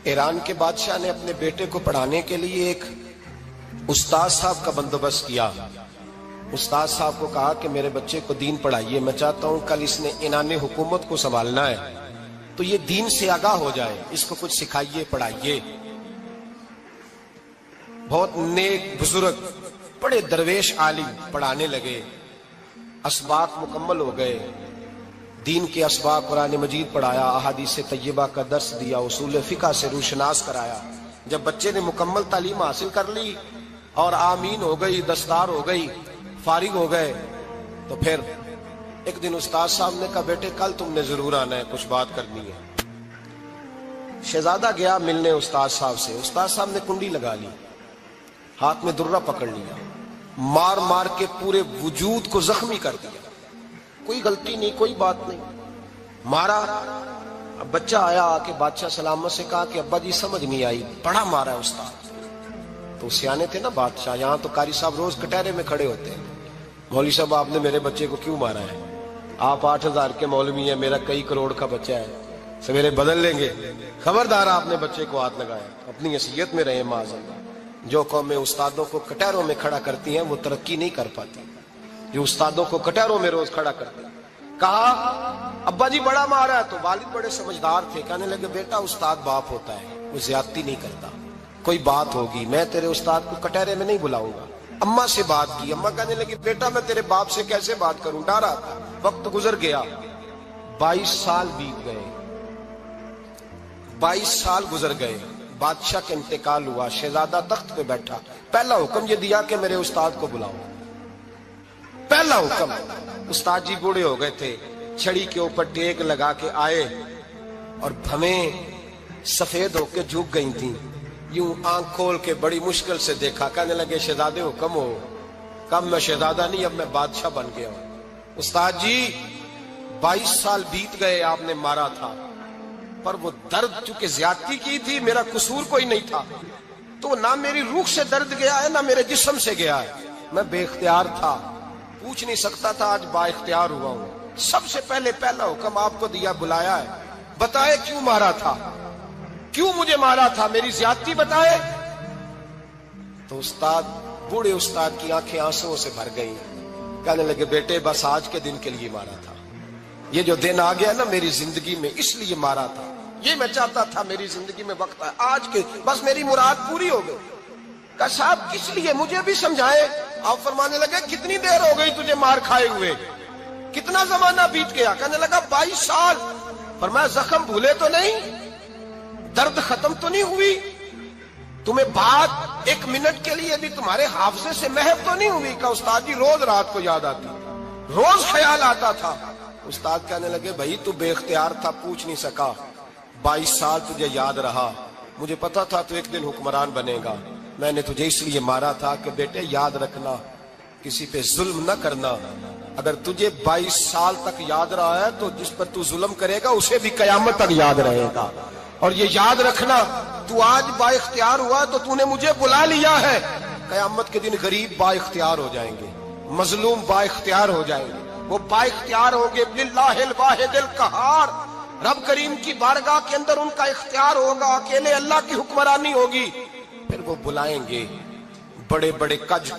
Iran के बादशाह ने अपने बेटे को पढ़ाने के लिए एक उस्ताद साहब का बंदोबस्त किया। उस्ताद साहब को कहा कि मेरे बच्चे को दीन पढ़ाइए, मैं चाहता हूं कल इसने इनाने हुकूमत को संभालना है, तो ये दीन से आगाह हो जाए, इसको कुछ सिखाइए, पढ़ाइए। बहुत नेक बुजुर्ग बड़े दरवेश आलिम पढ़ाने लगे, असबाक मुकम्मल हो गए, दीन के असबाक कुरान मजीद पढ़ाया, अहादीस तय्यबा का दर्स दिया, उसूल फिक़ह से रूशनास कराया। जब बच्चे ने मुकम्मल तालीम हासिल कर ली और आमीन हो गई, दस्तार हो गई, फारिग हो गए, तो फिर एक दिन उस्ताद साहब ने कहा बेटे कल तुमने जरूर आना है, कुछ बात करनी है। शहजादा गया मिलने उस्ताद साहब से। उस्ताद साहब ने कुंडी लगा ली, हाथ में दुर्रा पकड़ लिया, मार मार के पूरे वजूद को जख्मी कर दिया। कोई गलती नहीं, कोई बात नहीं, मारा। अब बच्चा आया, आके बादशाह सलामत से कहा कि अब्बा जी समझ नहीं आई, बड़ा मारा है उस्ताद। तो सियाने थे ना बादशाह, यहाँ तो कारी साहब रोज कटहरे में खड़े होते हैं, मौलवी साहब आपने मेरे बच्चे को क्यों मारा है? आप 8000 के मौलवी हैं, मेरा कई करोड़ का बच्चा है, सवेरे बदल लेंगे। खबरदार आपने बच्चे को हाथ लगाया, अपनी हैसियत में रहे माज़अल्लाह। जो कौमें उस्तादों को कटहरों में खड़ा करती हैं वो तरक्की नहीं कर पाती, जो उस्तादों को कटहरों में रोज खड़ा करते हैं। कहा अब्बा जी बड़ा मारा है, तो वालिद बड़े समझदार थे, कहने लगे बेटा उस्ताद बाप होता है, वो ज्यादती नहीं करता, कोई बात होगी, मैं तेरे उस्ताद को कटहरे में नहीं बुलाऊंगा। अम्मा से बात की, अम्मा कहने लगी बेटा मैं तेरे बाप से कैसे बात करूं, डरा था। वक्त गुजर गया, 22 साल बीत गए, 22 साल गुजर गए, बादशाह का इंतकाल हुआ, शहजादा तख्त पे बैठा। पहला हुक्म ये दिया कि मेरे उस्ताद को बुलाओ, पहला हुक्म। उस्ताद जी बूढ़े हो गए थे, छड़ी के ऊपर टेक लगा के आए और भवें सफेद होके झुक गई थी। यूं आंख खोल के बड़ी मुश्किल से देखा, कहने लगे शहजादे हुक्म हो। कब मैं शहजादा नहीं, अब मैं बादशाह बन गया हूं। उस्ताद जी 22 साल बीत गए, आपने मारा था, पर वो दर्द चूंकि ज्यादती की थी, मेरा कसूर कोई नहीं था, तो ना मेरी रूह से दर्द गया है ना मेरे जिस्म से गया है, मैं बेख्तियार था, पूछ नहीं सकता था, आज बाइख्तियार हुआ हूं। सबसे पहले पहला हुक्म आपको दिया, बुलाया है, बताए क्यों मारा था, क्यों मुझे मारा था, मेरी ज्यादती बताए। तो उस्ताद, बूढ़े उस्ताद की आंखें आंसुओं से भर गई, कहने लगे बेटे बस आज के दिन के लिए मारा था, ये जो दिन आ गया ना मेरी जिंदगी में, इसलिए मारा था, ये मैं चाहता था मेरी जिंदगी में वक्त है, आज के बस मेरी मुराद पूरी हो गई। कहा साहब किस लिए, मुझे भी समझाए। आप फरमाने लगे कितनी देर हो गई तुझे मार खाए हुए, कितना जमाना बीत गया? कहने लगा 22 साल। फरमाया जख्म भूले तो नहीं, दर्द खत्म तो नहीं हुई, तुम्हें बात एक मिनट के लिए भी तुम्हारे हाफजे से महव तो नहीं हुई? का उस्ताद जी रोज रात को याद आती, रोज ख्याल आता था। उस्ताद कहने लगे भाई तू बेख्तियार था, पूछ नहीं सका, 22 साल तुझे याद रहा, मुझे पता था तू एक दिन हुक्मरान बनेगा, मैंने तुझे इसलिए मारा था कि बेटे याद रखना, किसी पे जुल्म न करना। अगर तुझे 22 साल तक याद रहा है तो जिस पर तू जुल्म करेगा उसे भी कयामत तक याद रहेगा। और ये याद रखना, तू आज बाइख्तियार हुआ तो तूने मुझे बुला लिया है, कयामत के दिन गरीब बाइख्तियार हो जाएंगे, मजलूम बाइख्तियार हो जाएंगे, वो बाइख्तियार होंगे लिल्लाहिल वाहिदिल कहार, रब करीम की बारगाह के अंदर उनका इख्तियार होगा, अकेले अल्लाह की हुक्मरानी होगी। फिर वो बुलाएंगे बड़े बड़े कज